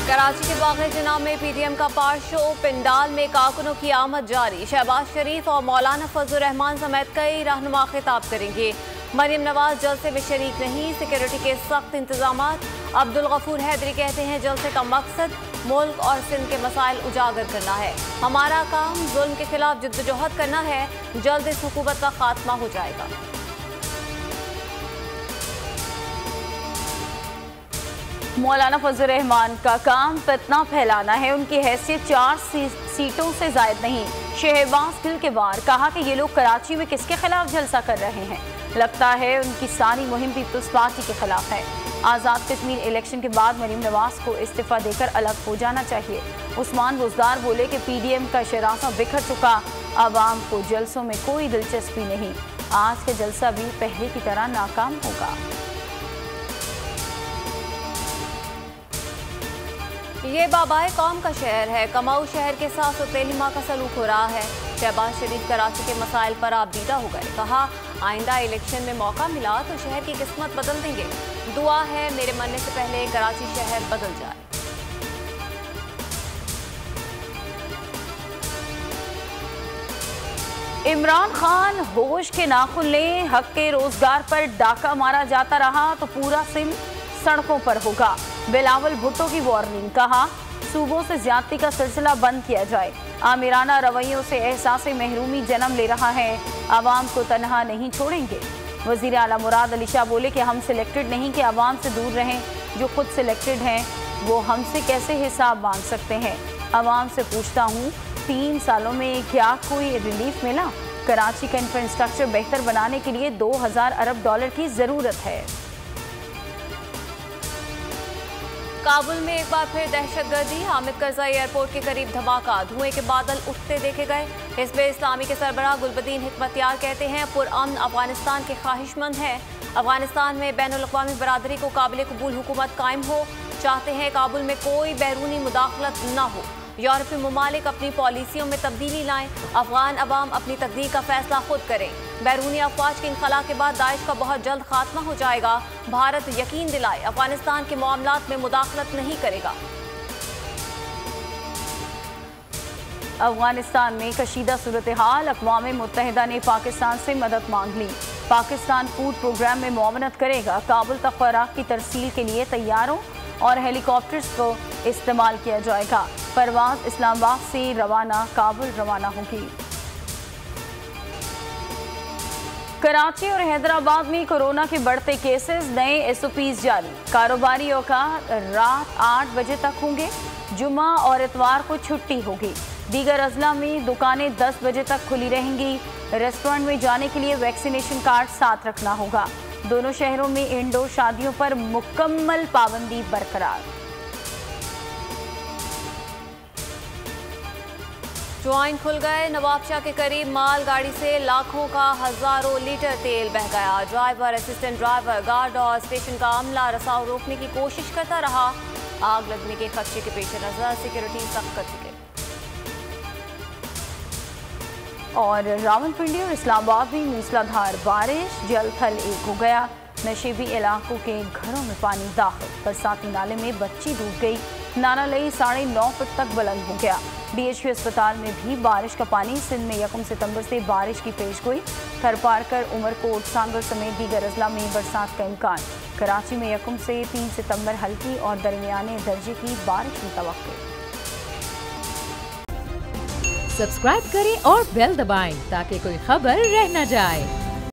कराची के बाग़ जिना में पीडीएम का पार शो, पिंडाल में कारकुनों की आमद जारी। शहबाज शरीफ और मौलाना फजलुर रहमान समेत कई रहनुमा खिताब करेंगे। मरियम नवाज जलसे में शरीक नहीं, सिक्योरिटी के सख्त इंतजाम। अब्दुल गफूर हैदरी कहते हैं जलसे का मकसद मुल्क और सिंध के मसाइल उजागर करना है। हमारा काम जुल्म के खिलाफ जिद्दोजहद करना है, जल्द इस हुकूमत का खात्मा हो जाएगा। मौलाना फजलुर रहमान का काम फितना फैलाना है, उनकी हैसियत 4 सीटों से जायद नहीं। शहबाज दिल के वार कहा कि ये लोग कराची में किसके खिलाफ जलसा कर रहे हैं, लगता है उनकी सारी मुहिम पीपल्स पार्टी के खिलाफ है। आज़ाद कश्मीर इलेक्शन के बाद मरीम नवाज को इस्तीफा देकर अलग हो जाना चाहिए। उस्मान बुज़दार बोले कि पीडीएम का शरासा बिखर चुका, आवाम को जलसों में कोई दिलचस्पी नहीं। आज का जलसा भी पहले की तरह नाकाम होगा। ये बाबाए कौम का शहर है, कमाऊ शहर के साथ सौतेलिमा का सलूक हो रहा है। शहबाज शरीफ कराची के मसाइल पर आबदीदा हो गए, कहा आइंदा इलेक्शन में मौका मिला तो शहर की किस्मत बदल देंगे। दुआ है मेरे मरने से पहले कराची शहर बदल जाए। इमरान खान होश के नाखुन ले, हक के रोजगार पर डाका मारा जाता रहा तो पूरा सिंध सड़कों पर होगा। बिलावल भुट्टो की वार्निंग, कहा सूबों से ज्यादती का सिलसिला बंद किया जाए। आमिराना रवैयों से एहसास महरूमी जन्म ले रहा है, आवाम को तनहा नहीं छोड़ेंगे। वजीर आला मुराद अली शाह बोले कि हम सिलेक्टेड नहीं कि आवाम से दूर रहें, जो खुद सिलेक्टेड हैं वो हमसे कैसे हिसाब मांग सकते हैं। आवाम से पूछता हूँ 3 सालों में क्या कोई रिलीफ मिला? कराची का इंफ्रास्ट्रक्चर बेहतर बनाने के लिए 2000 अरब डॉलर की जरूरत है। काबुल में एक बार फिर दहशतगर्दी, हामिद करजाई एयरपोर्ट के करीब धमाका, धुएं के बादल उठते देखे गए। हिज़्ब इस्लामी के सरबराह गुलबदीन हिकमतयार कहते हैं पुरअमन अफगानिस्तान के ख्वाहिशमंद हैं। अफगानिस्तान में बैनुल-अक़वामी बरादरी को काबिल कबूल हुकूमत कायम हो, चाहते हैं काबुल में कोई बैरूनी मुदाखलत न हो। यूरोपीय ममालिक अपनी पॉलिसियों में तब्दीली लाएं, अफगान अवाम अपनी तकदीर का फैसला खुद करें। बैरूनी अफवाज के इनखला के बाद दाइश का बहुत जल्द खात्मा हो जाएगा। भारत यकीन दिलाए अफगानिस्तान के मामलात में मुदाखलत नहीं करेगा। अफगानिस्तान में कशीदा सूरत हाल, अक़वाम मुत्तहिदा ने पाकिस्तान से मदद मांग ली। पाकिस्तान फूड प्रोग्राम में मुआवनत करेगा। काबुल तक खुराक की तरसील के लिए तैयारों और हेलीकॉप्टर्स को इस्तेमाल किया जाएगा। परवाज इस्लामाबाद से रवाना काबुल रवाना होगी। कराची और हैदराबाद में कोरोना के बढ़ते केसेस, नए एसओपीज जारी। कारोबारी औकात रात 8 बजे तक होंगे। जुमा और इतवार को छुट्टी होगी। दीगर अजला में दुकानें 10 बजे तक खुली रहेंगी। रेस्टोरेंट में जाने के लिए वैक्सीनेशन कार्ड साथ रखना होगा। दोनों शहरों में इंडोर शादियों पर मुकम्मल पाबंदी बरकरार। ज्वाइन खुल गए, नवाबशाह के करीब माल गाड़ी से लाखों का हजारों लीटर तेल बह गया। ड्राइवर, असिस्टेंट ड्राइवर, गार्ड और स्टेशन का अमला रसाव रोकने की कोशिश करता रहा। आग लगने के खदशे के पेश नजर सिक्योरिटी सख्त कर दी गई। और रावलपिंडी और इस्लामाबाद में मूसलाधार बारिश, जल थल एक हो गया। नशेबी इलाकों के घरों में पानी दाखिल, बरसाती नाले में बच्ची डूब गई। नाला लई 9.5 फुट तक बुलंद हो गया। DHQ अस्पताल में भी बारिश का पानी। सिंध में 1 सितंबर से बारिश की पेशगोई। थरपारकर, उमरकोट, सांगल समेत दीगर अजला में बरसात का इम्कान। कराची में 1 से 3 सितंबर हल्की और दरमियाने दर्जे की बारिश की तवक्को। सब्सक्राइब करें और बेल दबाएं ताकि कोई खबर रह न जाए।